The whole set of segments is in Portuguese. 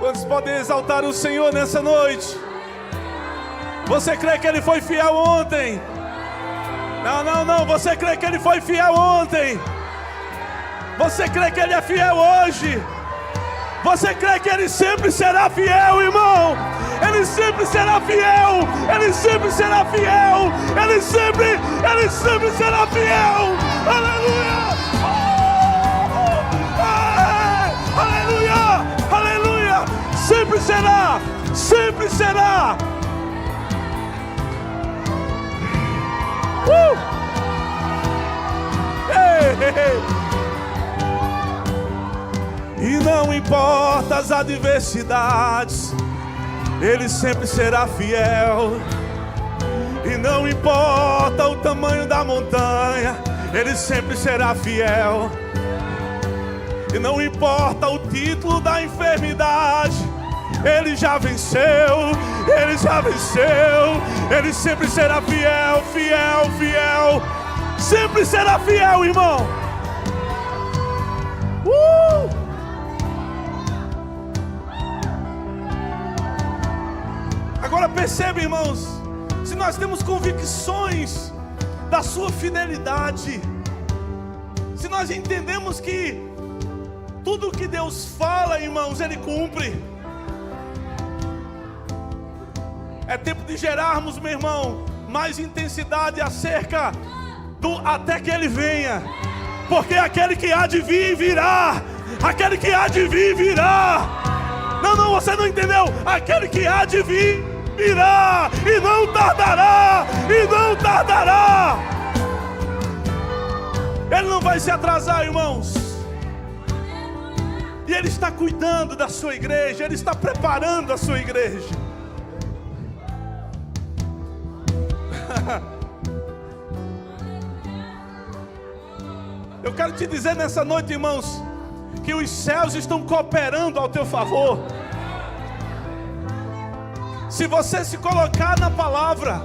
Quantos podem exaltar o Senhor nessa noite? Você crê que Ele foi fiel ontem? Não. Você crê que Ele foi fiel ontem? Você crê que Ele é fiel hoje? Você crê que Ele sempre será fiel, irmão? Ele sempre será fiel. Ele sempre será fiel. Ele sempre será fiel. Aleluia! Aleluia! Aleluia! Sempre será. Sempre será. E não importa as adversidades, Ele sempre será fiel. E não importa o tamanho da montanha, Ele sempre será fiel. E não importa o título da enfermidade, Ele já venceu. Ele já venceu. Ele sempre será fiel, fiel, fiel. Sempre será fiel, irmão. Agora percebe, irmãos, se nós temos convicções da sua fidelidade, se nós entendemos que tudo que Deus fala, irmãos, Ele cumpre, é tempo de gerarmos, meu irmão, mais intensidade acerca do até que Ele venha. Porque aquele que há de vir, virá. Aquele que há de vir, virá. Não, você não entendeu. Aquele que há de vir, virá. E não tardará. E não tardará. Ele não vai se atrasar, irmãos. E Ele está cuidando da sua igreja. Ele está preparando a sua igreja. Eu quero te dizer nessa noite, irmãos, que os céus estão cooperando ao teu favor. Se você se colocar na palavra,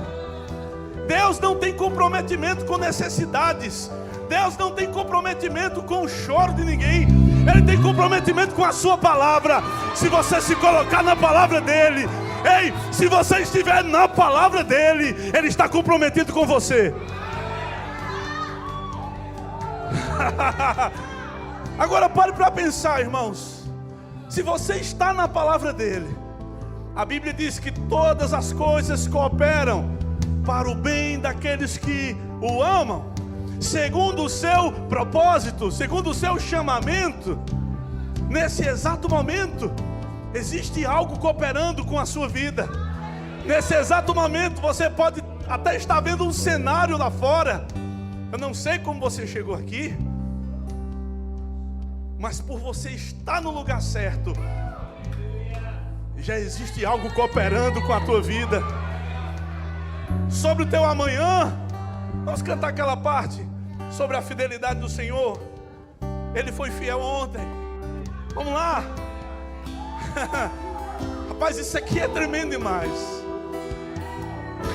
Deus não tem comprometimento com necessidades. Deus não tem comprometimento com o choro de ninguém. Ele tem comprometimento com a sua palavra. Se você se colocar na palavra dele, ei, se você estiver na palavra dele, Ele está comprometido com você. Agora pare para pensar, irmãos. Se você está na palavra dele, a Bíblia diz que todas as coisas cooperam para o bem daqueles que o amam, segundo o seu propósito, segundo o seu chamamento. Nesse exato momento existe algo cooperando com a sua vida. Nesse exato momento você pode até estar vendo um cenário lá fora. Eu não sei como você chegou aqui, mas por você estar no lugar certo, já existe algo cooperando com a tua vida. Sobre o teu amanhã, vamos cantar aquela parte sobre a fidelidade do Senhor. Ele foi fiel ontem. Vamos lá. Rapaz, isso aqui é tremendo demais.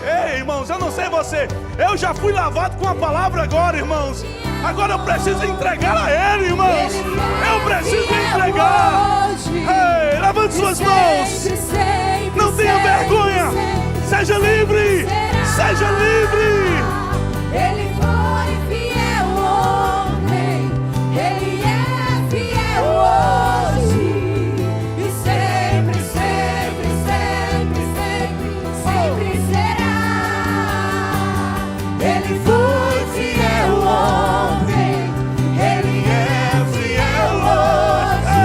Ei, irmãos, eu não sei você, eu já fui lavado com a palavra agora, irmãos. Agora eu preciso entregar a Ele, irmãos. Eu preciso entregar. Ei, levante suas mãos. Não tenha vergonha. Seja livre. Seja livre. Ele foi fiel ontem. Ele é fiel hoje. E sempre, sempre, sempre, sempre, sempre será. Ele foi fiel ontem. Ele é fiel hoje.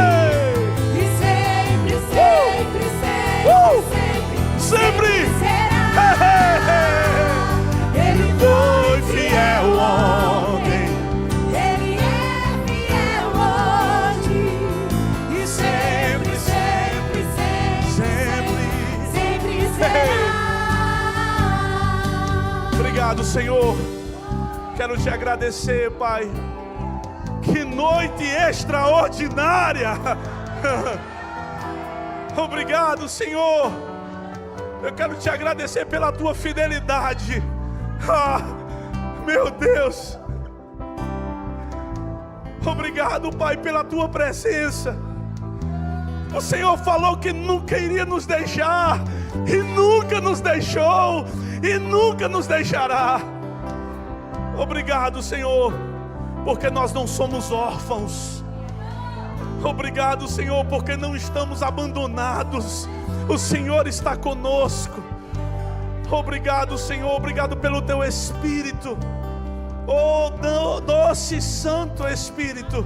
E sempre, sempre, sempre, sempre, sempre será. Ele foi fiel ontem. Ele é fiel hoje. E sempre, sempre, sempre, sempre, sempre será. Obrigado, Senhor. Quero te agradecer, Pai. Que noite extraordinária. Obrigado, Senhor. Eu quero te agradecer pela tua fidelidade. Meu Deus. Obrigado, Pai, pela tua presença. O Senhor falou que nunca iria nos deixar, e nunca nos deixou, e nunca nos deixará. Obrigado, Senhor, porque nós não somos órfãos. Obrigado, Senhor, porque não estamos abandonados. O Senhor está conosco. Obrigado, Senhor, obrigado pelo Teu Espírito. Oh, doce Santo Espírito,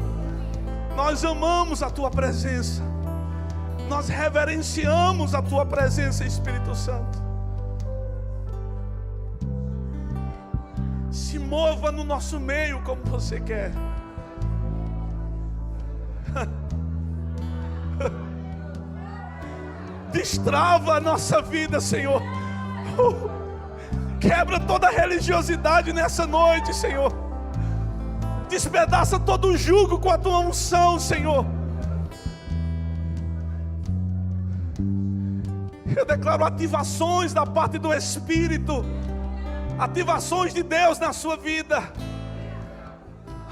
nós amamos a Tua presença. Nós reverenciamos a Tua presença, Espírito Santo. Se mova no nosso meio como Você quer. Destrava a nossa vida, Senhor. Quebra toda a religiosidade nessa noite, Senhor. Despedaça todo o jugo com a Tua unção, Senhor. Eu declaro ativações da parte do Espírito, ativações de Deus na sua vida.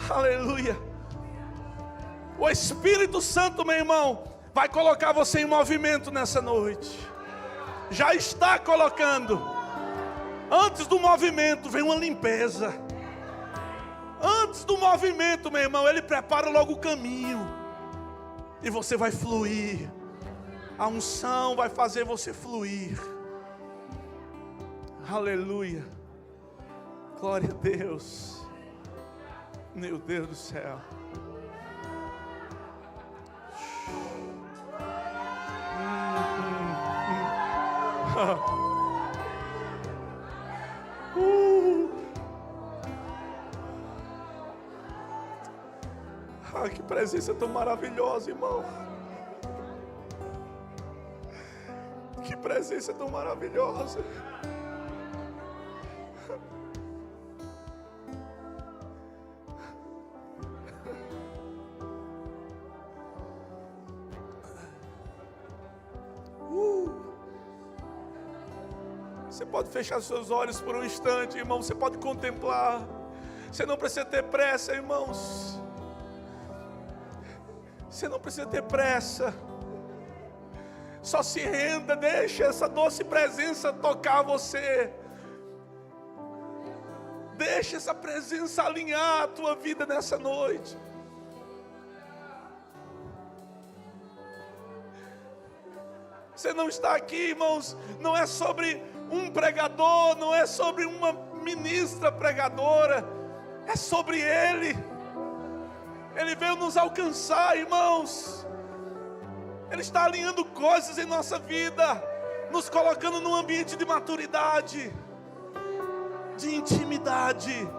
Aleluia. O Espírito Santo, meu irmão, vai colocar você em movimento nessa noite. Já está colocando. Antes do movimento vem uma limpeza. Antes do movimento, meu irmão, Ele prepara logo o caminho. E você vai fluir. A unção vai fazer você fluir. Aleluia. Glória a Deus. Meu Deus do céu. Ah, que presença tão maravilhosa, irmão. Que presença tão maravilhosa. Você pode fechar seus olhos por um instante, irmão. Você pode contemplar. Você não precisa ter pressa, irmãos. Você não precisa ter pressa. Só se renda, deixa essa doce presença tocar você. Deixa essa presença alinhar a tua vida nessa noite. Você não está aqui, irmãos, não é sobre um pregador, não é sobre uma ministra pregadora, é sobre Ele. Ele veio nos alcançar, irmãos. Ele está alinhando coisas em nossa vida, nos colocando num ambiente de maturidade, de intimidade.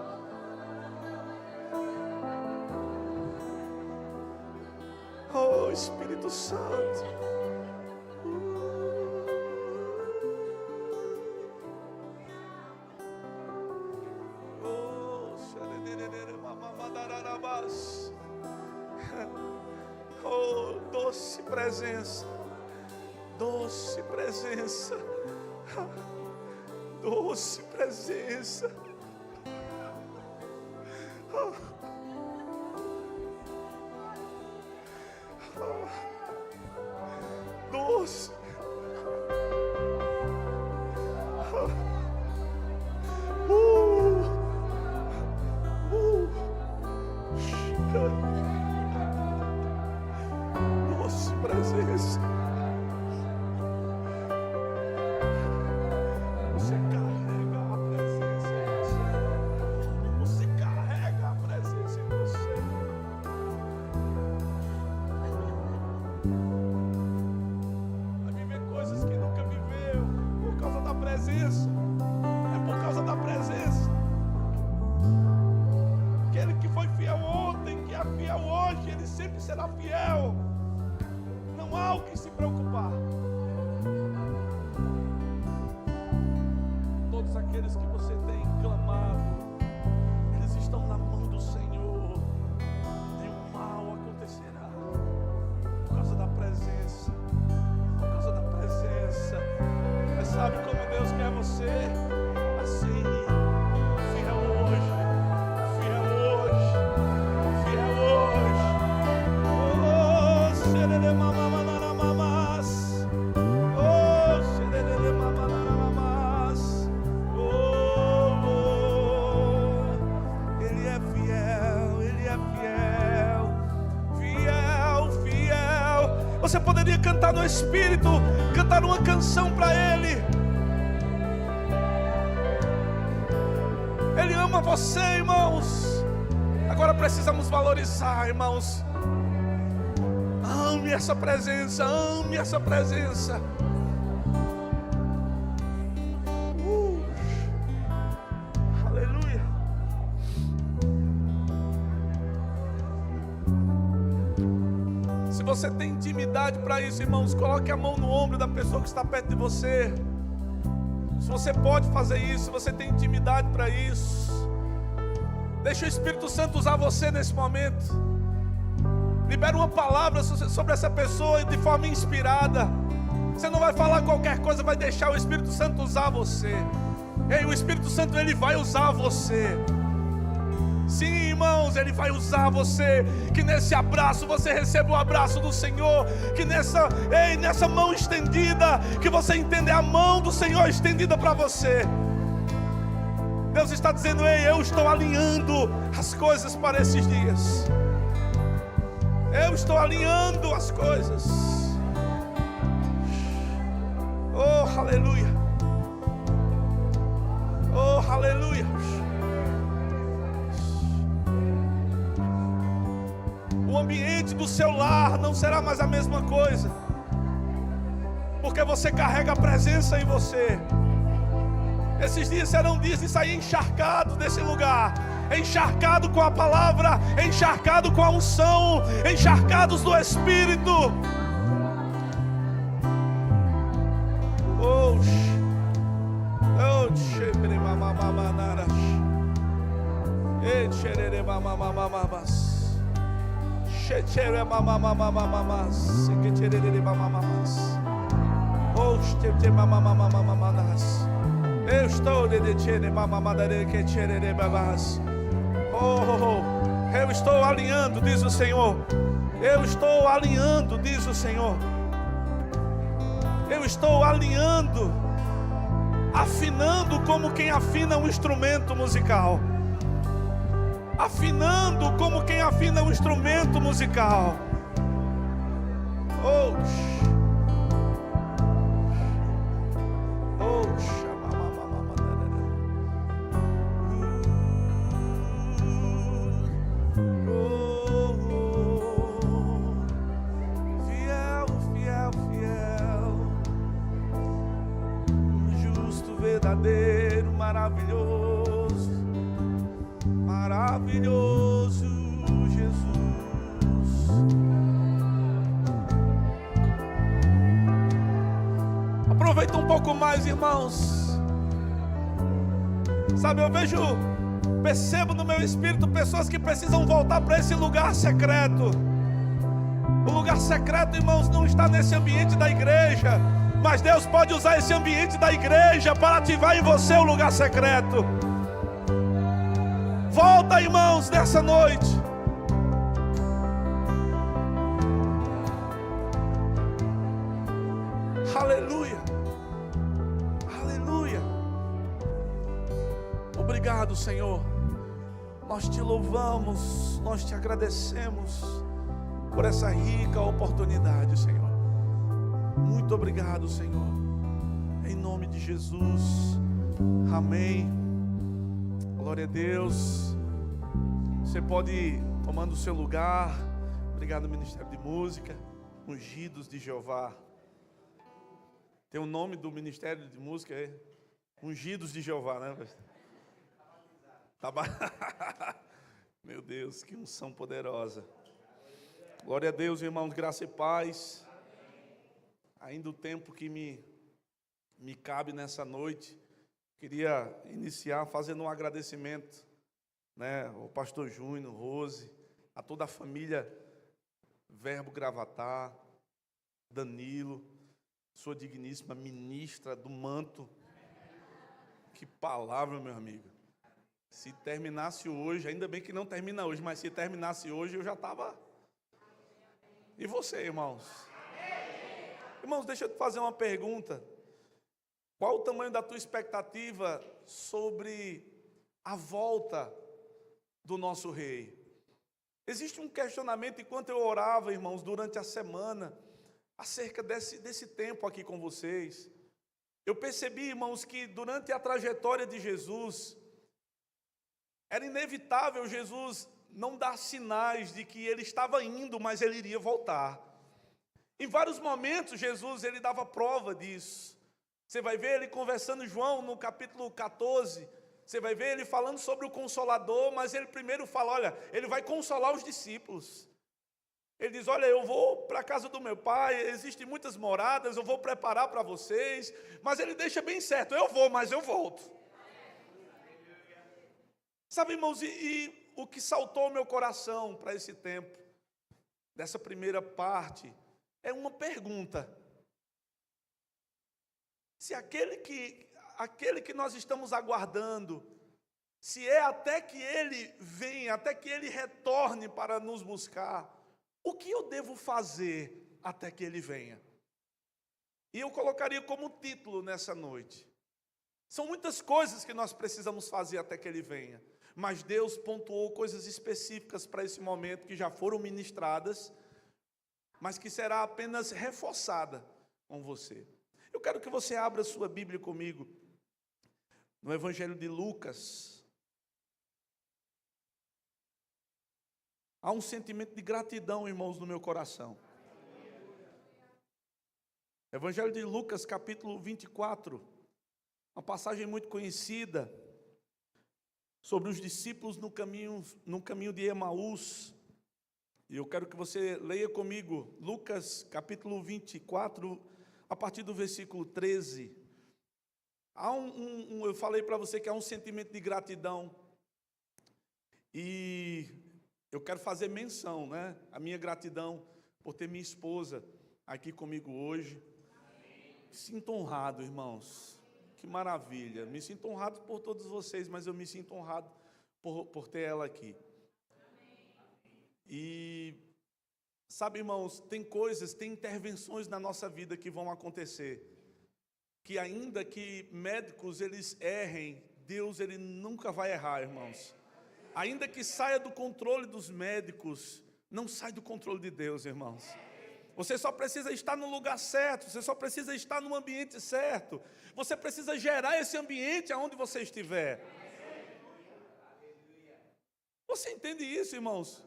Oh, Espírito Santo. Oh, doce presença, doce presença, doce presença. Doce. Doce presença. Você carrega a presença em você. Você carrega a presença em você. Vai viver coisas que nunca viveu por causa da presença. É por causa da presença. Aquele que foi fiel ontem, que é fiel hoje, ele sempre será fiel. Não há o que se preocupar. Todos aqueles que você tem clamado, eles estão na mão do Senhor. Nenhum mal acontecerá por causa da presença. Por causa da presença. Mas sabe como Deus quer você? no Espírito, cantar uma canção para Ele. Ele ama você, irmãos. Agora precisamos valorizar, irmãos. Ame essa presença, ame essa presença. Aleluia. Se você tem intimidade para isso, irmãos, coloque a mão no ombro da pessoa que está perto de você. Se você pode fazer isso, se você tem intimidade para isso, deixa o Espírito Santo usar você nesse momento. Libera uma palavra sobre essa pessoa de forma inspirada. Você não vai falar qualquer coisa, vai deixar o Espírito Santo usar você. Ei, o Espírito Santo, ele vai usar você. Sim, irmãos, ele vai usar você. Que nesse abraço você receba o abraço do Senhor. Que nessa mão estendida, que você entenda a mão do Senhor estendida para você. Deus está dizendo: ei, eu estou alinhando as coisas para esses dias. Eu estou alinhando as coisas. Oh, aleluia. Oh, aleluia. O ambiente do seu lar não será mais a mesma coisa, porque você carrega a presença em você. Esses dias serão dias de sair encharcado desse lugar, encharcado com a palavra, encharcado com a unção, encharcados do Espírito. Eu estou eu estou alinhando, diz o Senhor. Eu estou alinhando, diz o Senhor. Eu estou alinhando, afinando como quem afina um instrumento musical. Afinando como quem afina um instrumento musical. Verdadeiro, maravilhoso, maravilhoso Jesus. Aproveita um pouco mais, irmãos. Sabe, percebo no meu espírito pessoas que precisam voltar para esse lugar secreto. O lugar secreto, irmãos, não está nesse ambiente da igreja, mas Deus pode usar esse ambiente da igreja para ativar em você o lugar secreto. Volta, irmãos, nessa noite. Aleluia. Aleluia. Obrigado, Senhor. Nós te louvamos, nós te agradecemos por essa rica oportunidade, Senhor. Muito obrigado, Senhor. Em nome de Jesus. Amém. Glória a Deus. Você pode ir tomando o seu lugar. Obrigado, Ministério de Música. Ungidos de Jeová. Tem o nome do Ministério de Música, é Ungidos de Jeová, né? Meu Deus, que unção poderosa. Glória a Deus, irmãos, graça e paz. Ainda o tempo que me cabe nessa noite, queria iniciar fazendo um agradecimento, né, ao pastor Júnior, Rose, a toda a família Verbo Gravatar, Danilo, sua digníssima ministra do manto. Que palavra, meu amigo. Se terminasse hoje, ainda bem que não termina hoje, mas se terminasse hoje eu já estava... E você, irmãos? Irmãos, deixa eu te fazer uma pergunta. Qual o tamanho da tua expectativa sobre a volta do nosso rei? Existe um questionamento, enquanto eu orava, irmãos, durante a semana, acerca desse tempo aqui com vocês. Eu percebi, irmãos, que durante a trajetória de Jesus, era inevitável Jesus não dar sinais de que ele estava indo, mas ele iria voltar. Em vários momentos, Jesus ele dava prova disso. Você vai ver ele conversando, João, no capítulo 14, você vai ver ele falando sobre o Consolador, mas ele primeiro fala, olha, ele vai consolar os discípulos. Ele diz, olha, eu vou para a casa do meu pai, existem muitas moradas, eu vou preparar para vocês, mas ele deixa bem certo, eu vou, mas eu volto. Sabe, irmãos, e o que saltou ao meu coração para esse tempo, dessa primeira parte, é uma pergunta. Se aquele que nós estamos aguardando, se é até que ele venha, até que ele retorne para nos buscar, o que eu devo fazer até que ele venha? E eu colocaria como título nessa noite. São muitas coisas que nós precisamos fazer até que ele venha, mas Deus pontuou coisas específicas para esse momento que já foram ministradas, mas que será apenas reforçada com você. Eu quero que você abra sua Bíblia comigo no Evangelho de Lucas. Há um sentimento de gratidão, irmãos, no meu coração. Evangelho de Lucas, capítulo 24, uma passagem muito conhecida sobre os discípulos no caminho de Emaús. E eu quero que você leia comigo Lucas, capítulo 24, a partir do versículo 13. Eu falei para você que há um sentimento de gratidão. E eu quero fazer menção, né? A minha gratidão por ter minha esposa aqui comigo hoje. Me sinto honrado, irmãos. Que maravilha. Me sinto honrado por todos vocês, mas eu me sinto honrado por ter ela aqui. E, sabe, irmãos, tem intervenções na nossa vida que vão acontecer. Que ainda que médicos eles errem, Deus ele nunca vai errar, irmãos. Ainda que saia do controle dos médicos, não sai do controle de Deus, irmãos. Você só precisa estar no lugar certo, você só precisa estar no ambiente certo. Você precisa gerar esse ambiente aonde você estiver. Você entende isso, irmãos?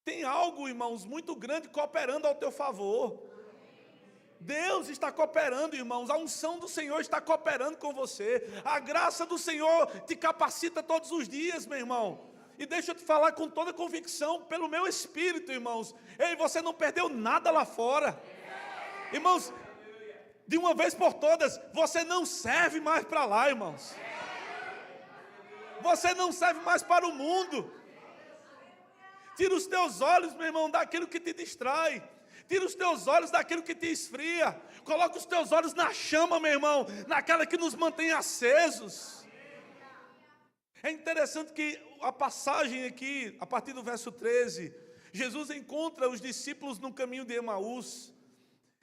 Tem algo, irmãos, muito grande cooperando ao teu favor. Deus está cooperando, irmãos, a unção do Senhor está cooperando com você, a graça do Senhor te capacita todos os dias, meu irmão, e deixa eu te falar com toda convicção, pelo meu espírito, irmãos, ei, você não perdeu nada lá fora, irmãos, de uma vez por todas, você não serve mais para lá, irmãos, você não serve mais para o mundo, tira os teus olhos, meu irmão, daquilo que te distrai, tira os teus olhos daquilo que te esfria. Coloca os teus olhos na chama, meu irmão, naquela que nos mantém acesos. É interessante que a passagem aqui, a partir do verso 13, Jesus encontra os discípulos no caminho de Emaús.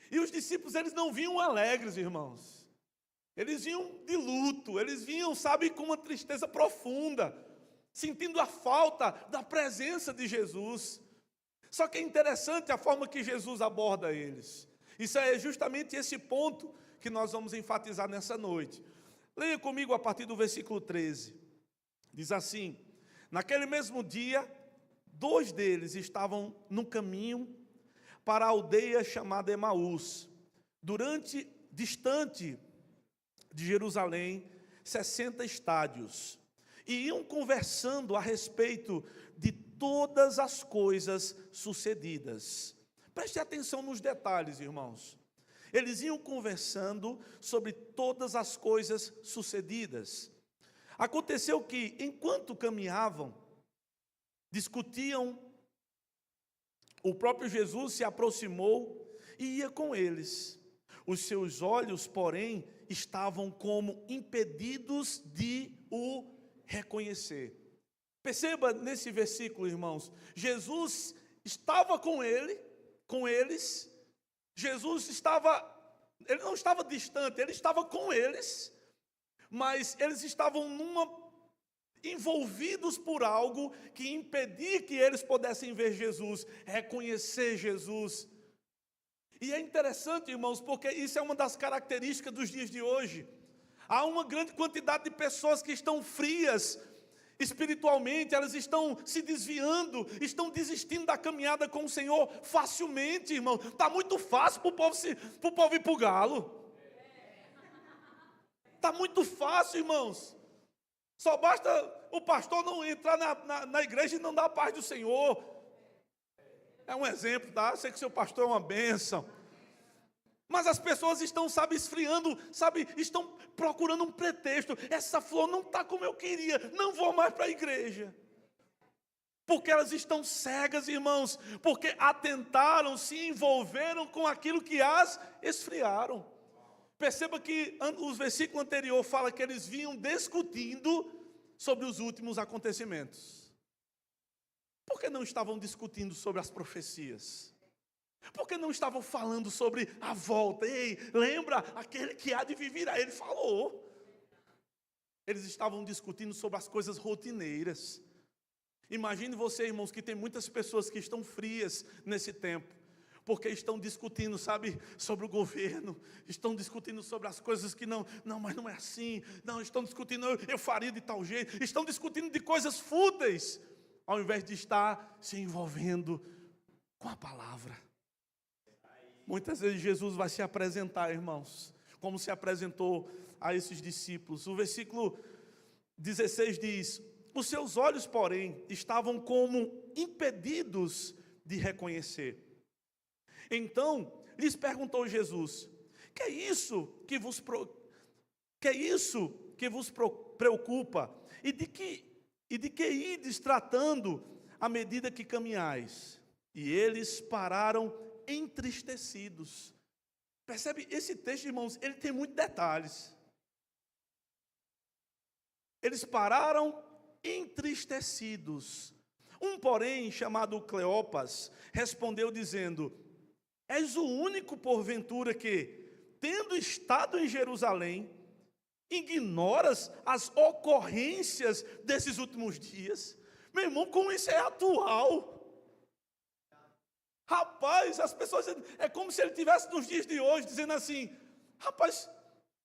E os discípulos, eles não vinham alegres, irmãos. Eles vinham de luto, eles vinham, sabe, com uma tristeza profunda, sentindo a falta da presença de Jesus. Só que é interessante a forma que Jesus aborda eles. Isso é justamente esse ponto que nós vamos enfatizar nessa noite. Leia comigo a partir do versículo 13. Diz assim: naquele mesmo dia, 2 deles estavam no caminho para a aldeia chamada Emaús, distante de Jerusalém, 60 estádios, e iam conversando a respeito de todas as coisas sucedidas. Preste atenção nos detalhes, irmãos. Eles iam conversando sobre todas as coisas sucedidas. Aconteceu que, enquanto caminhavam, discutiam, o próprio Jesus se aproximou e ia com eles. Os seus olhos, porém, estavam como impedidos de o reconhecer. Perceba nesse versículo, irmãos, Jesus estava com eles, ele não estava distante, ele estava com eles, mas eles estavam envolvidos por algo que impedia que eles pudessem ver Jesus, reconhecer Jesus. E é interessante, irmãos, porque isso é uma das características dos dias de hoje. Há uma grande quantidade de pessoas que estão frias espiritualmente, elas estão se desviando, estão desistindo da caminhada com o Senhor facilmente, irmão. Está muito fácil para o povo ir para o galo. Está muito fácil, irmãos. Só basta o pastor não entrar na igreja e não dar a paz do Senhor. É um exemplo, tá? Eu sei que seu pastor é uma bênção. Mas as pessoas estão, esfriando, estão procurando um pretexto. Essa flor não está como eu queria, não vou mais para a igreja. Porque elas estão cegas, irmãos, porque atentaram, se envolveram com aquilo que as esfriaram. Perceba que o versículo anterior fala que eles vinham discutindo sobre os últimos acontecimentos. Por que não estavam discutindo sobre as profecias? Por que não estavam falando sobre a volta? Ei, lembra aquele que há de vir? Aí ele falou. Eles estavam discutindo sobre as coisas rotineiras. Imagine você, irmãos, que tem muitas pessoas que estão frias nesse tempo, porque estão discutindo, sobre o governo, estão discutindo sobre as coisas que mas não é assim, estão discutindo, eu faria de tal jeito, estão discutindo de coisas fúteis, ao invés de estar se envolvendo com a palavra. Muitas vezes Jesus vai se apresentar, irmãos, como se apresentou a esses discípulos. O versículo 16 diz: os seus olhos, porém, estavam como impedidos de reconhecer. Então, lhes perguntou Jesus: que é isso que vos preocupa? E de que ides tratando à medida que caminhais? E eles pararam entristecidos. Percebe? Esse texto, irmãos, ele tem muitos detalhes. Eles pararam entristecidos. Um, porém, chamado Cleopas, respondeu dizendo: és o único, porventura, que, tendo estado em Jerusalém, ignoras as ocorrências desses últimos dias? Meu irmão, como isso é atual! Rapaz, as pessoas, é como se ele estivesse nos dias de hoje, dizendo assim: rapaz,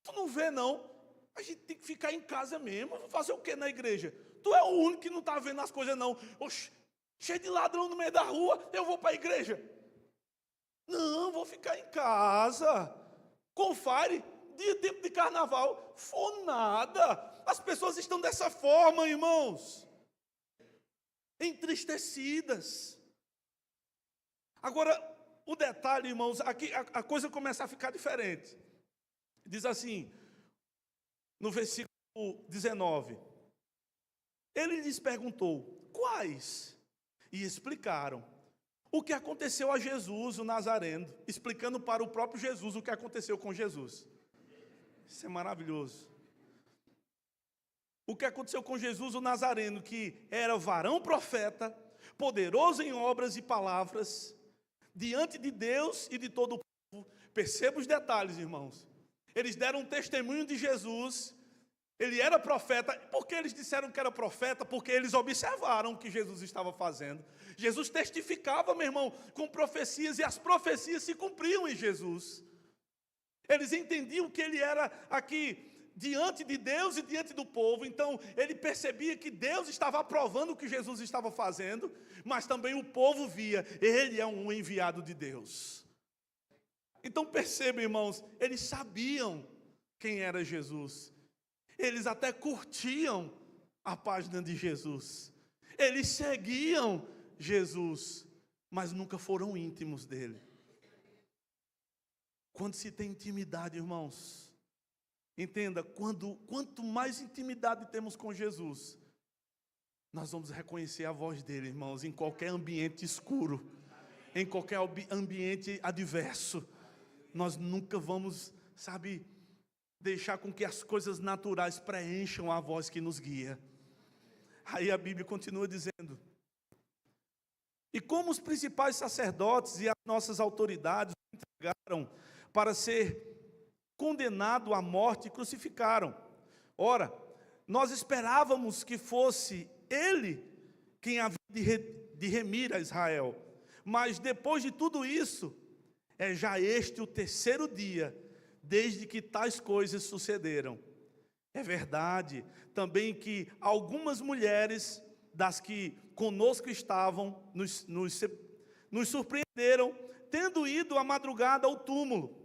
tu não vê não, a gente tem que ficar em casa mesmo, vou fazer o que na igreja? Tu é o único que não está vendo as coisas não. Oxe, cheio de ladrão no meio da rua, eu vou para a igreja? Não, vou ficar em casa. Confire, tempo de carnaval, for nada. As pessoas estão dessa forma, irmãos, entristecidas. Agora, o detalhe, irmãos, aqui a coisa começa a ficar diferente. Diz assim, no versículo 19: ele lhes perguntou: quais? E explicaram o que aconteceu a Jesus, o Nazareno, explicando para o próprio Jesus o que aconteceu com Jesus. Isso é maravilhoso. O que aconteceu com Jesus, o Nazareno, que era varão profeta, poderoso em obras e palavras, diante de Deus e de todo o povo. Perceba os detalhes, irmãos. Eles deram um testemunho de Jesus. Ele era profeta. Por que eles disseram que era profeta? Porque eles observaram o que Jesus estava fazendo. Jesus testificava, meu irmão, com profecias, e as profecias se cumpriam em Jesus. Eles entendiam que ele era aqui diante de Deus e diante do povo. Então ele percebia que Deus estava aprovando o que Jesus estava fazendo, mas também o povo via: ele é um enviado de Deus. Então percebam, irmãos, eles sabiam quem era Jesus. Eles até curtiam a página de Jesus. Eles seguiam Jesus, mas nunca foram íntimos dele. Quando se tem intimidade, irmãos, entenda, quanto mais intimidade temos com Jesus, nós vamos reconhecer a voz dele, irmãos, em qualquer ambiente escuro, em qualquer ambiente adverso. Nós nunca vamos, deixar com que as coisas naturais preencham a voz que nos guia. Aí a Bíblia continua dizendo: e como os principais sacerdotes e as nossas autoridades o entregaram para ser condenado à morte, e crucificaram. Ora, nós esperávamos que fosse ele quem havia de remir a Israel. Mas depois de tudo isso, É já este o terceiro dia, desde que tais coisas sucederam. É verdade também que algumas mulheres das que conosco estavam nos surpreenderam, tendo ido à madrugada ao túmulo,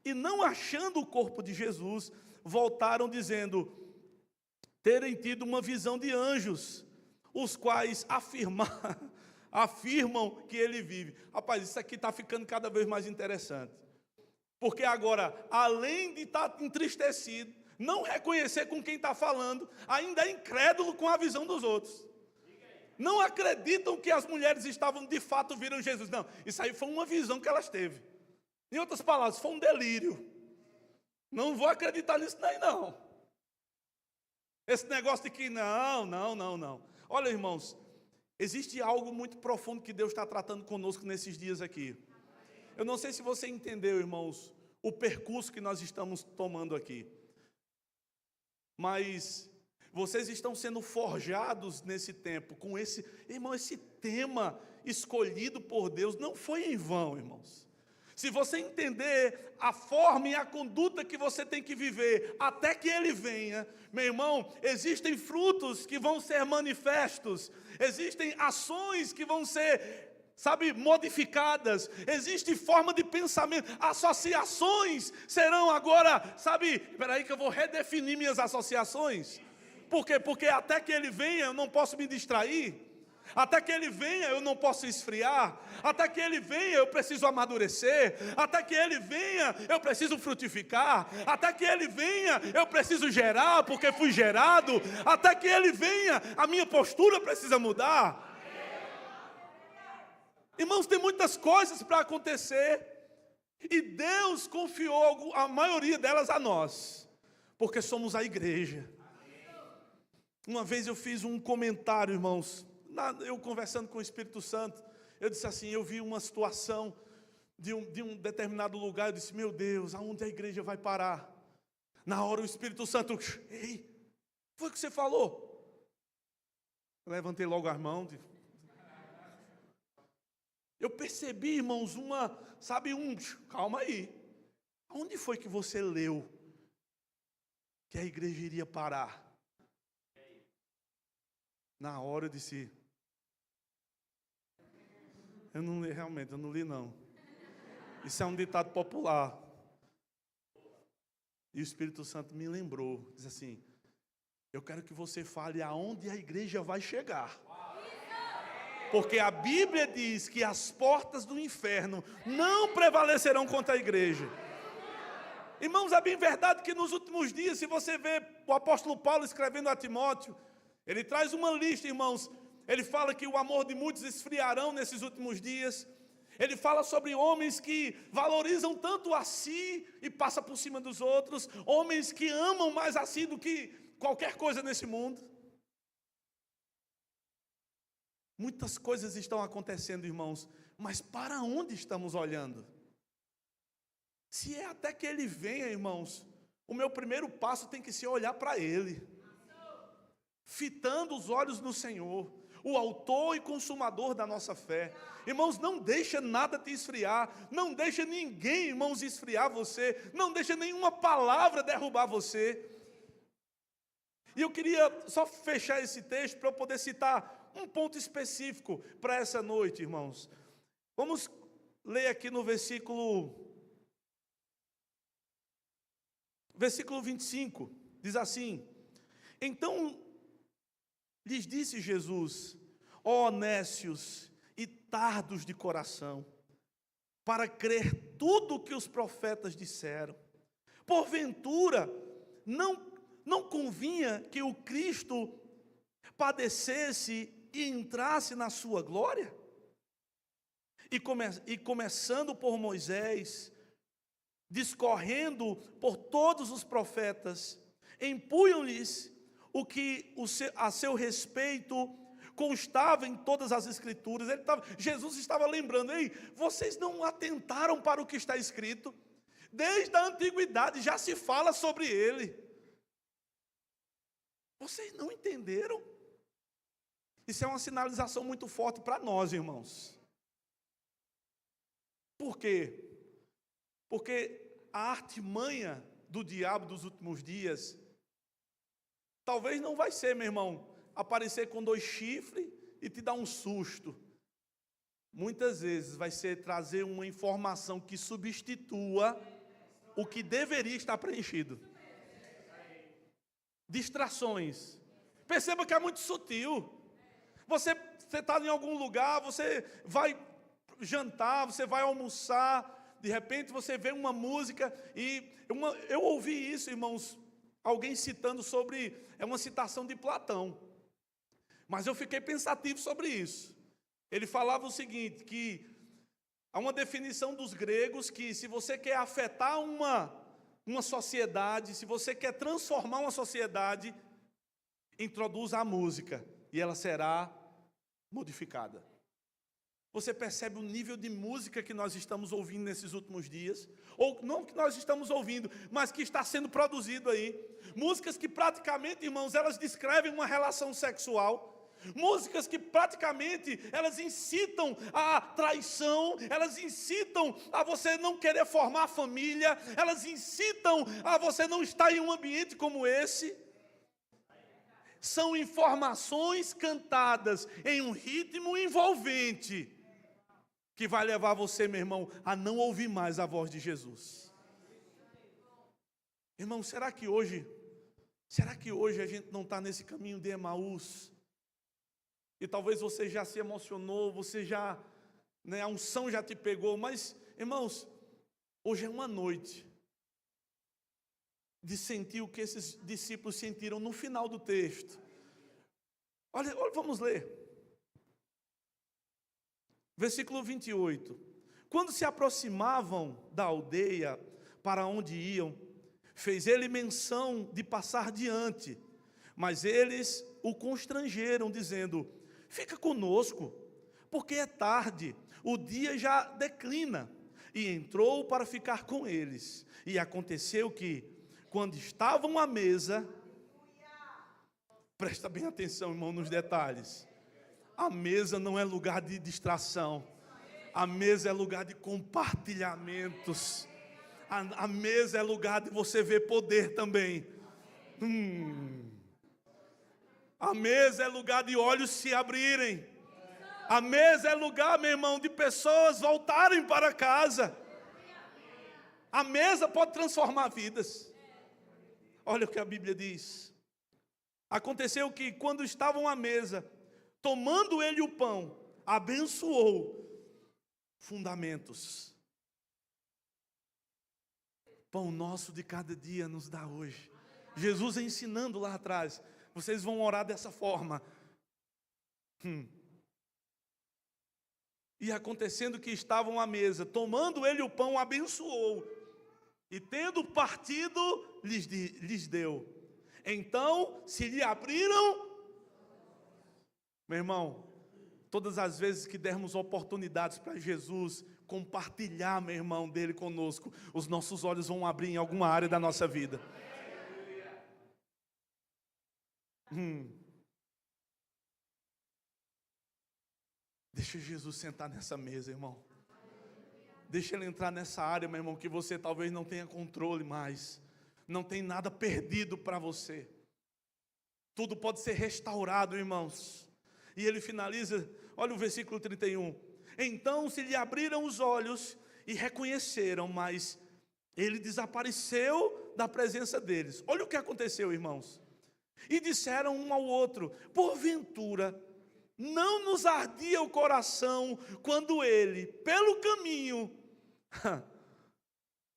e não achando o corpo de Jesus, voltaram dizendo terem tido uma visão de anjos, os quais afirmam que ele vive. Rapaz, isso aqui está ficando cada vez mais interessante. Porque agora, além de estar entristecido, não reconhecer com quem está falando, ainda é incrédulo com a visão dos outros. Não acreditam que as mulheres estavam, de fato, viram Jesus. Não, isso aí foi uma visão que elas teve. Em outras palavras, foi um delírio. Não vou acreditar nisso daí, não. Esse negócio de que não. Olha, irmãos, existe algo muito profundo que Deus está tratando conosco nesses dias aqui. Eu não sei se você entendeu, irmãos, o percurso que nós estamos tomando aqui. Mas vocês estão sendo forjados nesse tempo, com esse tema escolhido por Deus, não foi em vão, irmãos. Se você entender a forma e a conduta que você tem que viver até que Ele venha, meu irmão, existem frutos que vão ser manifestos, existem ações que vão ser, modificadas, existe forma de pensamento, associações serão agora, espera aí que eu vou redefinir minhas associações. Por quê? Porque até que Ele venha eu não posso me distrair. Até que Ele venha eu não posso esfriar. Até que Ele venha eu preciso amadurecer. Até que Ele venha eu preciso frutificar. Até que Ele venha eu preciso gerar, porque fui gerado. Até que Ele venha a minha postura precisa mudar. Irmãos, tem muitas coisas para acontecer. E Deus confiou a maioria delas a nós, porque somos a igreja. Uma vez eu fiz um comentário, irmãos, eu conversando com o Espírito Santo, eu disse assim, eu vi uma situação de um determinado lugar, eu disse, meu Deus, aonde a igreja vai parar? Na hora o Espírito Santo, ei, foi o que você falou? Eu levantei logo as mãos. Eu percebi, irmãos, calma aí. Onde foi que você leu que a igreja iria parar? Na hora eu disse, eu não li não. Isso é um ditado popular. E o Espírito Santo me lembrou, diz assim, eu quero que você fale aonde a igreja vai chegar. Porque a Bíblia diz que as portas do inferno não prevalecerão contra a igreja. Irmãos, é bem verdade que nos últimos dias, se você vê o apóstolo Paulo escrevendo a Timóteo, ele traz uma lista, irmãos. Ele fala que o amor de muitos esfriarão nesses últimos dias. Ele fala sobre homens que valorizam tanto a si e passam por cima dos outros. Homens que amam mais a si do que qualquer coisa nesse mundo. Muitas coisas estão acontecendo, irmãos. Mas para onde estamos olhando? Se é até que Ele venha, irmãos, o meu primeiro passo tem que ser olhar para Ele. Fitando os olhos no Senhor, o autor e consumador da nossa fé. Irmãos, não deixa nada te esfriar, não deixa ninguém, irmãos, esfriar você, não deixa nenhuma palavra derrubar você. E eu queria só fechar esse texto para eu poder citar um ponto específico para essa noite, irmãos. Vamos ler aqui no versículo 25, diz assim, então lhes disse Jesus, ó nécios e tardos de coração, para crer tudo o que os profetas disseram. Porventura, não convinha que o Cristo padecesse e entrasse na sua glória? E começando por Moisés, discorrendo por todos os profetas, impunham-lhes o que a seu respeito constava em todas as escrituras. Jesus estava lembrando, ei, vocês não atentaram para o que está escrito? Desde a antiguidade já se fala sobre ele. Vocês não entenderam? Isso é uma sinalização muito forte para nós, irmãos. Por quê? Porque a artimanha do diabo dos últimos dias, talvez não vai ser, meu irmão, aparecer com 2 chifres e te dar um susto. Muitas vezes vai ser trazer uma informação que substitua o que deveria estar preenchido. Distrações. Perceba que é muito sutil. Você está em algum lugar, você vai jantar, você vai almoçar, de repente você vê uma música e eu ouvi isso, irmãos, alguém citando sobre, é uma citação de Platão, mas eu fiquei pensativo sobre isso. Ele falava o seguinte, que há uma definição dos gregos que se você quer afetar uma sociedade, se você quer transformar uma sociedade, introduza a música e ela será modificada. Você percebe o nível de música que nós estamos ouvindo nesses últimos dias? Ou não que nós estamos ouvindo, mas que está sendo produzido aí. Músicas que praticamente, irmãos, elas descrevem uma relação sexual. Músicas que praticamente elas incitam à traição, elas incitam a você não querer formar família, elas incitam a você não estar em um ambiente como esse. São informações cantadas em um ritmo envolvente que vai levar você, meu irmão, a não ouvir mais a voz de Jesus. Irmão, será que hoje a gente não está nesse caminho de Emaús? E talvez você já se emocionou, você já, a unção já te pegou, mas, irmãos, hoje é uma noite de sentir o que esses discípulos sentiram no final do texto. Olha, vamos ler. Versículo 28. Quando se aproximavam da aldeia para onde iam, fez ele menção de passar diante, mas eles o constrangeram, dizendo: fica conosco, porque é tarde, o dia já declina. E entrou para ficar com eles. E aconteceu que, quando estavam à mesa, presta bem atenção, irmão, nos detalhes. A mesa não é lugar de distração. A mesa é lugar de compartilhamentos. A mesa é lugar de você ver poder também. A mesa é lugar de olhos se abrirem. A mesa é lugar, meu irmão, de pessoas voltarem para casa. A mesa pode transformar vidas. Olha o que a Bíblia diz. Aconteceu que, quando estavam à mesa, tomando ele o pão, abençoou. Fundamentos. Pão nosso de cada dia nos dá hoje. Jesus ensinando lá atrás. Vocês vão orar dessa forma. E acontecendo que estavam à mesa, tomando ele o pão, abençoou. E tendo partido, lhes deu. Então se lhe abriram. Meu irmão, todas as vezes que dermos oportunidades para Jesus compartilhar, meu irmão, dele conosco, os nossos olhos vão abrir em alguma área da nossa vida. Deixa Jesus sentar nessa mesa, irmão. Deixa ele entrar nessa área, meu irmão, que você talvez não tenha controle mais. Não tem nada perdido para você. Tudo pode ser restaurado, irmãos. E ele finaliza, olha o versículo 31. Então se lhe abriram os olhos e reconheceram, mas ele desapareceu da presença deles. Olha o que aconteceu, irmãos. E disseram um ao outro: porventura não nos ardia o coração quando ele, pelo caminho,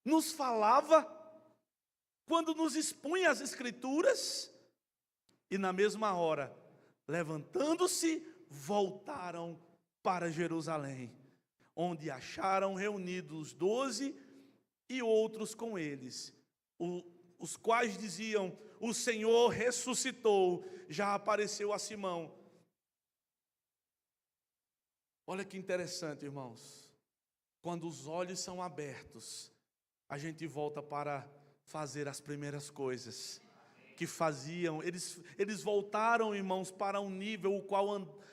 nos falava, quando nos expunha as Escrituras? E na mesma hora, levantando-se, voltaram para Jerusalém, onde acharam reunidos 12 e outros com eles, os quais diziam: o Senhor ressuscitou, já apareceu a Simão. Olha que interessante, irmãos. Quando os olhos são abertos, a gente volta para fazer as primeiras coisas que faziam. Eles voltaram, irmãos, para um nível o qual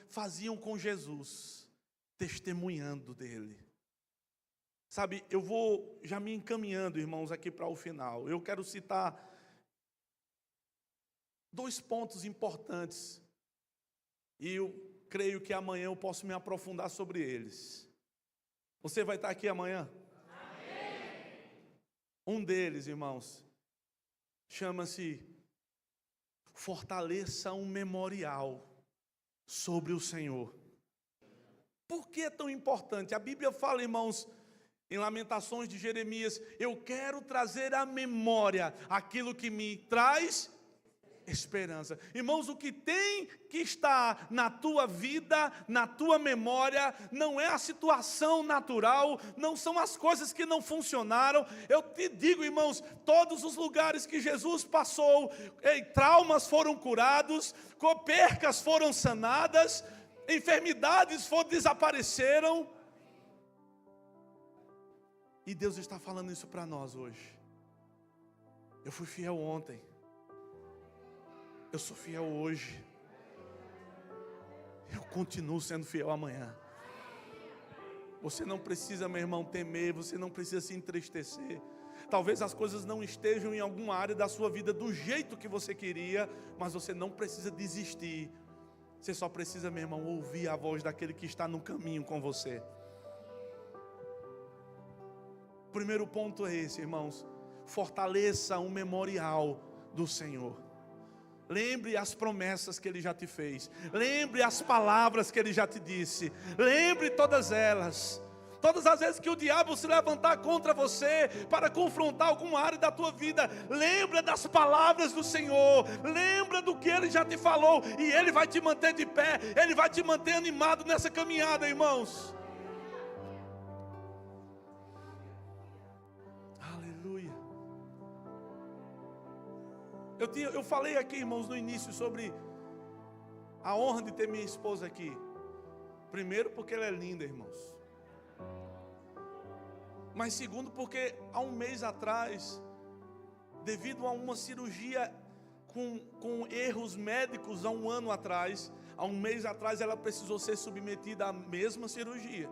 faziam com Jesus, testemunhando dele. Sabe, eu vou já me encaminhando, irmãos, aqui para o final. Eu quero citar 2 pontos importantes. E eu creio que amanhã eu posso me aprofundar sobre eles. Você vai estar aqui amanhã? Amém. Um deles, irmãos, chama-se fortaleça um memorial sobre o Senhor. Por que é tão importante? A Bíblia fala, irmãos, em Lamentações de Jeremias, eu quero trazer à memória aquilo que me traz esperança. Irmãos, o que tem que estar na tua vida, na tua memória, não é a situação natural, não são as coisas que não funcionaram. Eu te digo, irmãos, todos os lugares que Jesus passou, traumas foram curados, percas foram sanadas, enfermidades desapareceram. E Deus está falando isso para nós hoje. Eu fui fiel ontem. Eu sou fiel hoje. Eu continuo sendo fiel amanhã. Você não precisa, meu irmão, temer. Você não precisa se entristecer. Talvez as coisas não estejam em alguma área da sua vida do jeito que você queria, mas você não precisa desistir. Você só precisa, meu irmão, ouvir a voz daquele que está no caminho com você. O primeiro ponto é esse, irmãos. Fortaleça um memorial do Senhor. Lembre as promessas que Ele já te fez. Lembre as palavras que Ele já te disse. Lembre todas elas. Todas as vezes que o diabo se levantar contra você para confrontar alguma área da tua vida, lembra das palavras do Senhor. Lembra do que Ele já te falou. E Ele vai te manter de pé. Ele vai te manter animado nessa caminhada, irmãos. Aleluia. Eu falei aqui, irmãos, no início sobre a honra de ter minha esposa aqui. Primeiro porque ela é linda, irmãos. Mas segundo porque há um mês atrás, devido a uma cirurgia com erros médicos há um ano atrás, há um mês atrás ela precisou ser submetida à mesma cirurgia.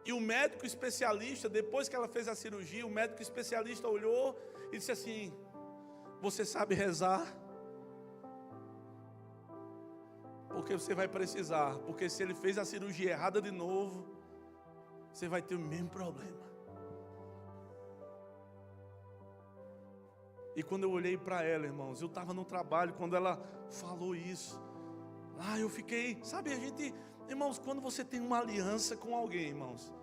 E o médico especialista, depois que ela fez a cirurgia, o médico especialista olhou e disse assim: você sabe rezar? Porque você vai precisar. Porque se ele fez a cirurgia errada de novo, você vai ter o mesmo problema. E quando eu olhei para ela, irmãos, eu estava no trabalho, quando ela falou isso, eu fiquei, sabe, irmãos, quando você tem uma aliança com alguém, irmãos,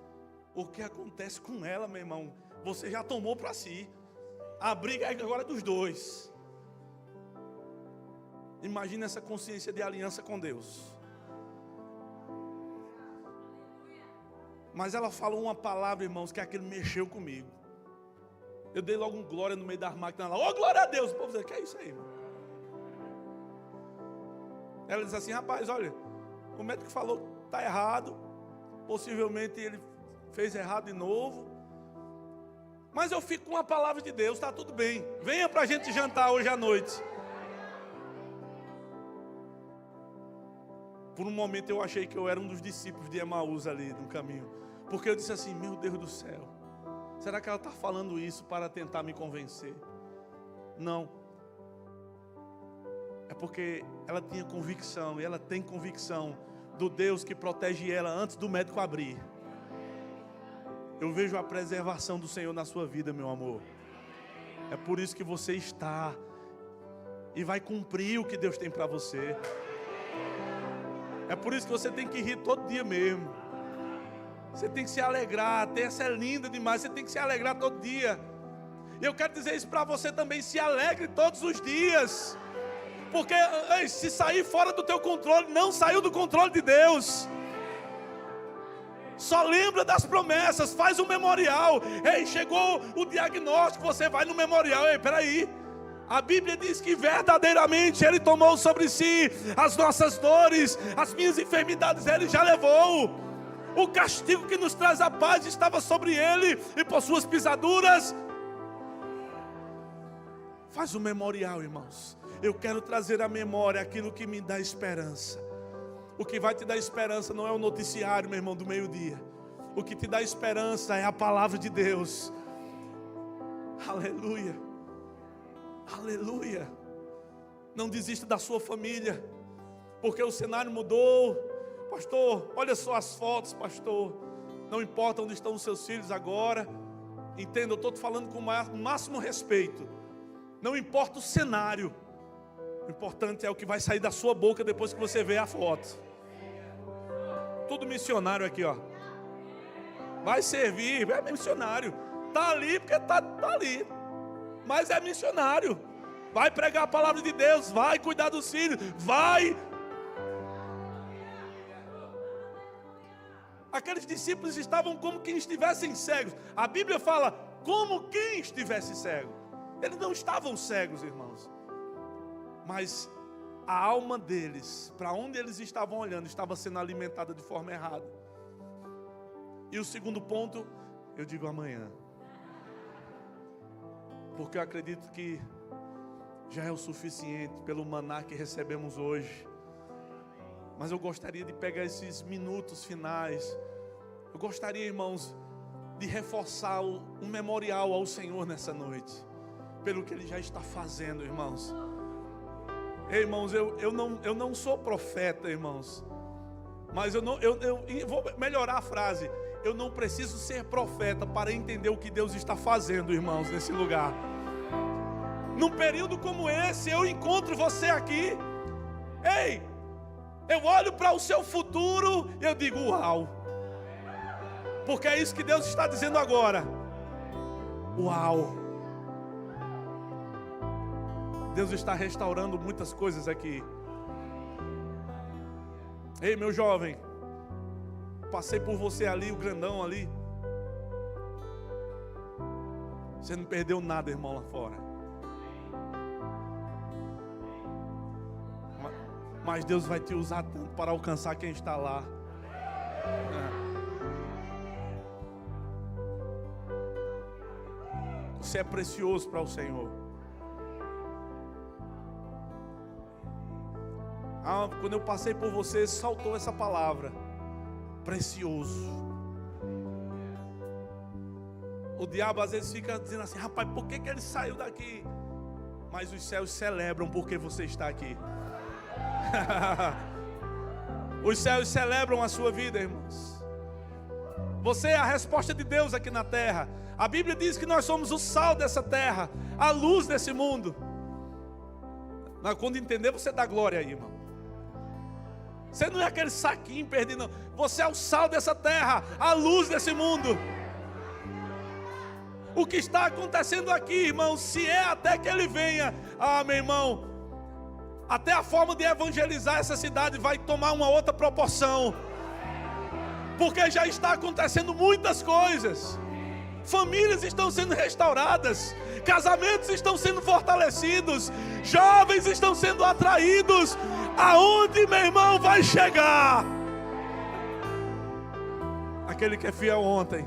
o que acontece com ela, meu irmão, você já tomou para si. A briga agora é dos dois. Imagina essa consciência de aliança com Deus. Mas ela falou uma palavra, irmãos, que aquilo mexeu comigo. Eu dei logo um glória no meio das máquinas lá. Glória a Deus! O povo disse: que é isso aí, irmão? Ela disse assim: rapaz, olha, o médico falou que está errado. Possivelmente ele fez errado de novo. Mas eu fico com a palavra de Deus, está tudo bem. Venha para a gente jantar hoje à noite. Por um momento eu achei que eu era um dos discípulos de Emaús ali no caminho. Porque eu disse assim: meu Deus do céu, será que ela está falando isso para tentar me convencer? Não. É porque ela tinha convicção, e ela tem convicção do Deus que protege ela antes do médico abrir. Eu vejo a preservação do Senhor na sua vida, meu amor. É por isso que você está e vai cumprir o que Deus tem para você. É por isso que você tem que rir todo dia mesmo. Você tem que se alegrar. A terça é linda demais, você tem que se alegrar todo dia. E eu quero dizer isso para você também: se alegre todos os dias. Porque se sair fora do teu controle, não saiu do controle de Deus. Só lembra das promessas, faz um memorial. Chegou o diagnóstico, você vai no memorial. Peraí, a Bíblia diz que verdadeiramente Ele tomou sobre si as nossas dores, as minhas enfermidades Ele já levou. O castigo que nos traz a paz estava sobre Ele, e por suas pisaduras. Faz um memorial, irmãos. Eu quero trazer à memória aquilo que me dá esperança. O que vai te dar esperança não é o noticiário, meu irmão, do meio-dia. O que te dá esperança é a palavra de Deus. Aleluia. Aleluia. Não desista da sua família, porque o cenário mudou. Pastor, olha só as fotos, pastor. Não importa onde estão os seus filhos agora. Entenda, eu estou te falando com o máximo respeito. Não importa o cenário. O importante é o que vai sair da sua boca depois que você vê a foto. Tudo missionário aqui, ó. Vai servir, é missionário. Está ali porque está ali. Mas é missionário. Vai pregar a palavra de Deus. Vai cuidar dos filhos. Vai. Aqueles discípulos estavam como quem estivessem cegos. A Bíblia fala como quem estivesse cego. Eles não estavam cegos, irmãos. Mas a alma deles, para onde eles estavam olhando, estava sendo alimentada de forma errada. E o segundo ponto, eu digo amanhã. Porque eu acredito que já é o suficiente pelo maná que recebemos hoje. Mas eu gostaria de pegar esses minutos finais. Eu gostaria, irmãos, de reforçar um memorial ao Senhor nessa noite. Pelo que Ele já está fazendo, irmãos. Ei, irmãos, eu não sou profeta, irmãos. Mas eu vou melhorar a frase. Eu não preciso ser profeta para entender o que Deus está fazendo, irmãos, nesse lugar. Num período como esse, eu encontro você aqui. Ei, eu olho para o seu futuro e eu digo, uau. Porque é isso que Deus está dizendo agora. Uau. Deus está restaurando muitas coisas aqui. Ei, meu jovem, passei por você ali, o grandão ali. Você não perdeu nada, irmão, lá fora. Mas Deus vai te usar tanto para alcançar quem está lá. Você é precioso para o Senhor. Quando eu passei por você, saltou essa palavra. Precioso. O diabo às vezes fica dizendo assim, rapaz, por que ele saiu daqui? Mas os céus celebram porque você está aqui. Os céus celebram a sua vida, irmãos. Você é a resposta de Deus aqui na terra. A Bíblia diz que nós somos o sal dessa terra, a luz desse mundo. Mas quando entender, você dá glória aí, irmão. Você não é aquele saquinho perdido, não. Você é o sal dessa terra, a luz desse mundo. O que está acontecendo aqui, irmão, se é até que Ele venha, meu irmão, até a forma de evangelizar essa cidade vai tomar uma outra proporção. Porque já está acontecendo muitas coisas. Famílias estão sendo restauradas, casamentos estão sendo fortalecidos, jovens estão sendo atraídos. Aonde, meu irmão, vai chegar? Aquele que é fiel ontem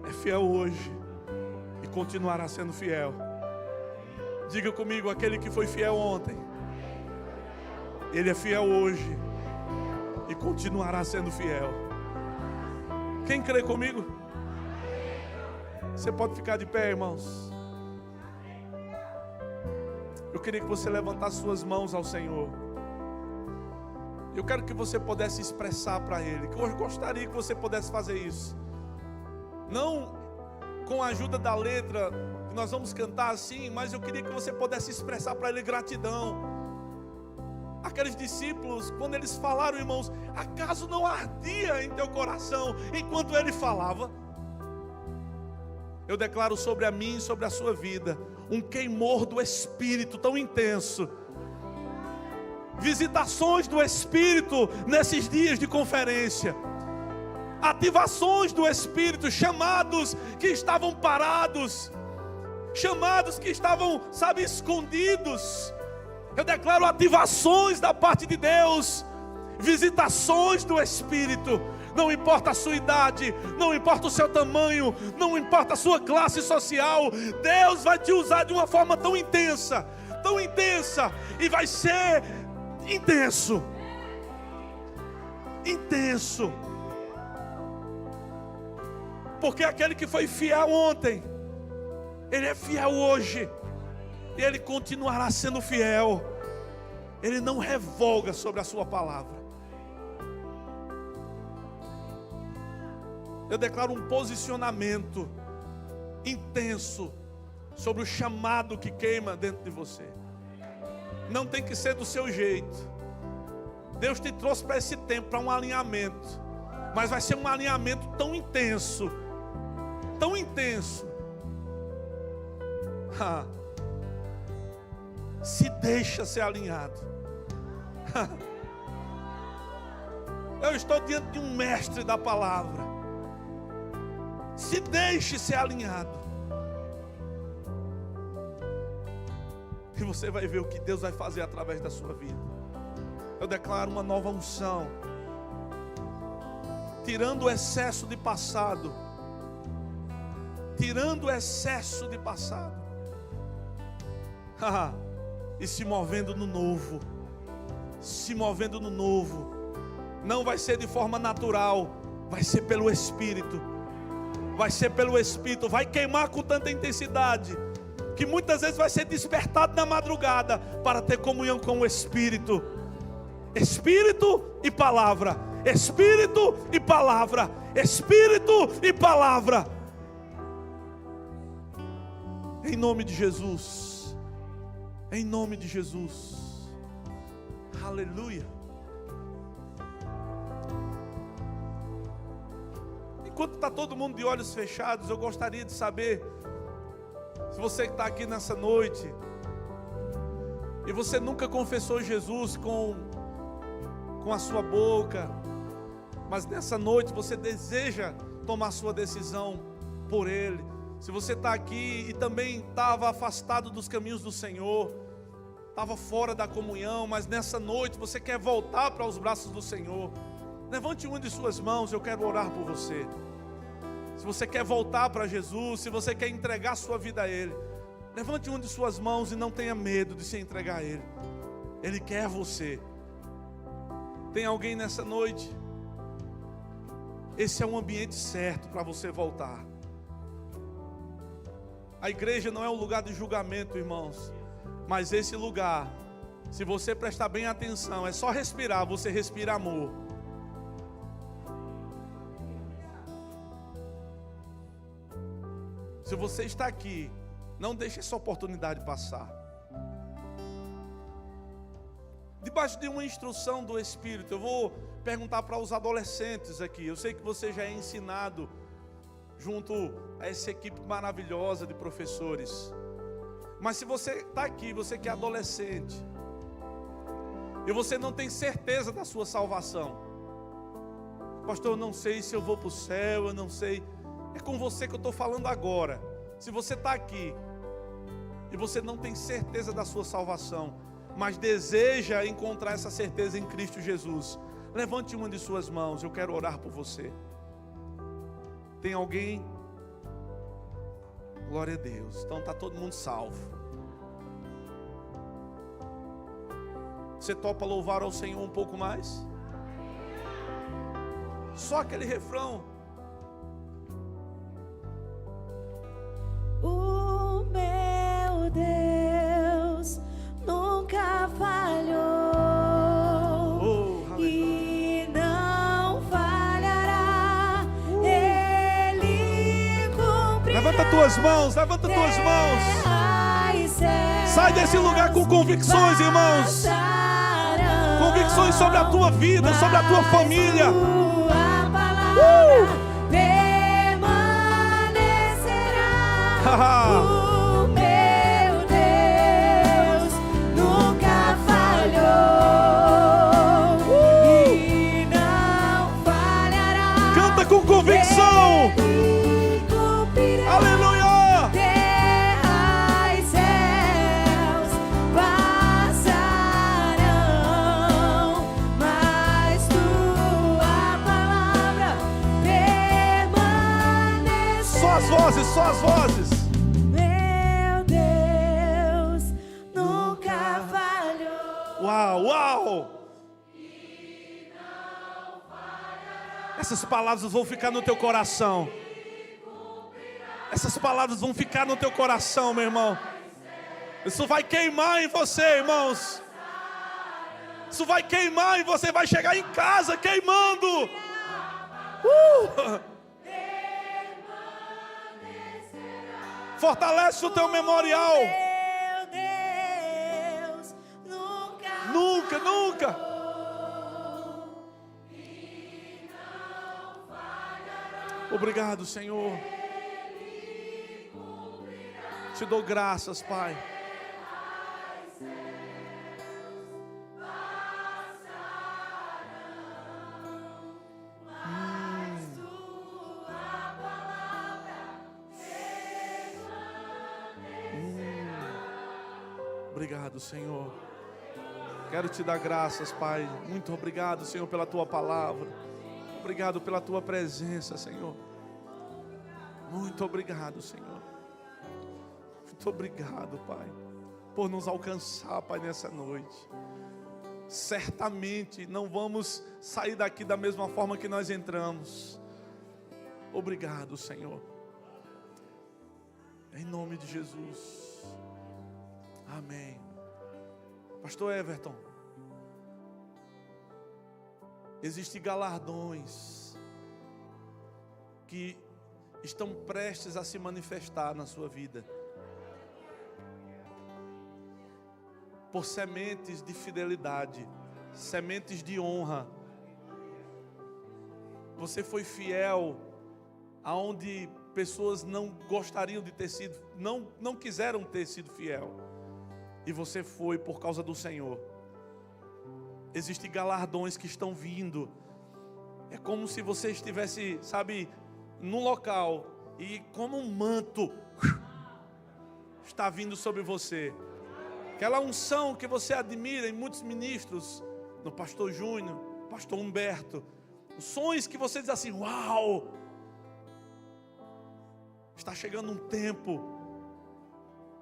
é fiel hoje e continuará sendo fiel. Diga comigo, aquele que foi fiel ontem, ele é fiel hoje e continuará sendo fiel. Quem crê comigo? Você pode ficar de pé, irmãos. Eu queria que você levantasse suas mãos ao Senhor. Eu quero que você pudesse expressar para Ele. Que eu gostaria que você pudesse fazer isso. Não com a ajuda da letra que nós vamos cantar assim, mas eu queria que você pudesse expressar para Ele gratidão. Aqueles discípulos, quando eles falaram, irmãos, acaso não ardia em teu coração enquanto Ele falava? Eu declaro sobre a mim e sobre a sua vida um queimor do Espírito tão intenso. Visitações do Espírito nesses dias de conferência. Ativações do Espírito, chamados que estavam parados, chamados que estavam, escondidos. Eu declaro ativações da parte de Deus, visitações do Espírito. Não importa a sua idade, não importa o seu tamanho, não importa a sua classe social, Deus vai te usar de uma forma tão intensa, e vai ser intenso. Porque aquele que foi fiel ontem, ele é fiel hoje. E ele continuará sendo fiel. Ele não revoga sobre a sua palavra. Eu declaro um posicionamento intenso sobre o chamado que queima dentro de você. Não tem que ser do seu jeito. Deus te trouxe para esse tempo, para um alinhamento. Mas vai ser um alinhamento tão intenso. Tão intenso. Se deixa ser alinhado. Eu estou diante de um mestre da palavra. Se deixe ser alinhado. E você vai ver o que Deus vai fazer através da sua vida. Eu declaro uma nova unção. Tirando o excesso de passado. Tirando o excesso de passado. E se movendo no novo. Se movendo no novo. Não vai ser de forma natural. Vai ser pelo Espírito. Vai ser pelo Espírito. Vai queimar com tanta intensidade que muitas vezes vai ser despertado na madrugada para ter comunhão com o Espírito. Espírito e palavra. Espírito e palavra. Espírito e palavra. Em nome de Jesus. Em nome de Jesus. Aleluia. Enquanto está todo mundo de olhos fechados, eu gostaria de saber, se você que está aqui nessa noite, e você nunca confessou Jesus com a sua boca, mas nessa noite você deseja tomar sua decisão por Ele. Se você está aqui e também estava afastado dos caminhos do Senhor, estava fora da comunhão, mas nessa noite você quer voltar para os braços do Senhor, levante uma de suas mãos, eu quero orar por você. Se você quer voltar para Jesus, se você quer entregar sua vida a Ele, levante uma de suas mãos e não tenha medo de se entregar a Ele. Ele quer você. Tem alguém nessa noite? Esse é um ambiente certo para você voltar. A igreja não é um lugar de julgamento, irmãos, mas esse lugar, se você prestar bem atenção, é só respirar, você respira amor. Se você está aqui, não deixe essa oportunidade passar. Debaixo de uma instrução do Espírito, eu vou perguntar para os adolescentes aqui. Eu sei que você já é ensinado junto a essa equipe maravilhosa de professores. Mas se você está aqui, você que é adolescente, e você não tem certeza da sua salvação. Pastor, eu não sei se eu vou para o céu, eu não sei. É com você que eu estou falando agora. Se você está aqui e você não tem certeza da sua salvação, mas deseja encontrar essa certeza em Cristo Jesus, levante uma de suas mãos, eu quero orar por você. Tem alguém? Glória a Deus. Então está todo mundo salvo. Você topa louvar ao Senhor um pouco mais? Só aquele refrão. O meu Deus nunca falhou, e não falhará. Ele cumprirá. Levanta tuas mãos, levanta tuas mãos. Sai desse lugar com convicções, irmãos. Convicções sobre a tua vida, sobre a tua família. O meu Deus nunca falhou, e não falhará. Canta com convicção. Ele cumprirá. Aleluia. Terra e céus passarão, mas tua palavra permanecerá. Só as vozes, só as vozes. Uau! Essas palavras vão ficar no teu coração. Essas palavras vão ficar no teu coração, meu irmão. Isso vai queimar em você, irmãos. Isso vai queimar e você vai chegar em casa queimando. Fortalece o teu memorial. Meu Deus, Nunca, nunca. Obrigado, Senhor. Te dou graças, Pai. Obrigado, Senhor. Quero te dar graças, Pai. Muito obrigado, Senhor, pela tua palavra. Obrigado pela tua presença, Senhor. Muito obrigado, Senhor. Muito obrigado, Pai, por nos alcançar, Pai, nessa noite. Certamente não vamos sair daqui da mesma forma que nós entramos. Obrigado, Senhor. Em nome de Jesus. Amém. Pastor Everton, existem galardões que estão prestes a se manifestar na sua vida, por sementes de fidelidade, sementes de honra. Você foi fiel aonde pessoas não gostariam de ter sido, não quiseram ter sido fiel. E você foi por causa do Senhor. Existem galardões que estão vindo. É como se você estivesse, sabe, num local e como um manto está vindo sobre você. Aquela unção que você admira em muitos ministros, no pastor Júnior, pastor Humberto. Sonhos que você diz assim, uau! Está chegando um tempo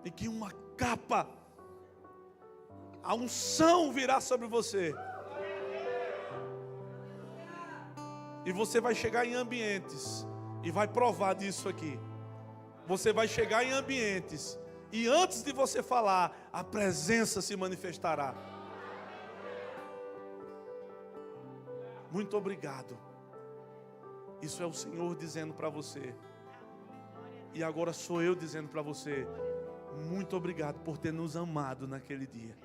em que uma capa, a unção virá sobre você. E você vai chegar em ambientes e vai provar disso aqui. Você vai chegar em ambientes e antes de você falar, a presença se manifestará. Muito obrigado. Isso é o Senhor dizendo para você. E agora sou eu dizendo para você, muito obrigado por ter nos amado naquele dia.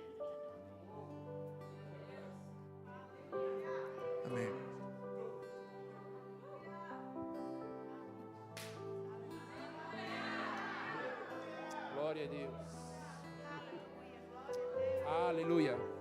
Amém. Glória a Deus. Aleluia.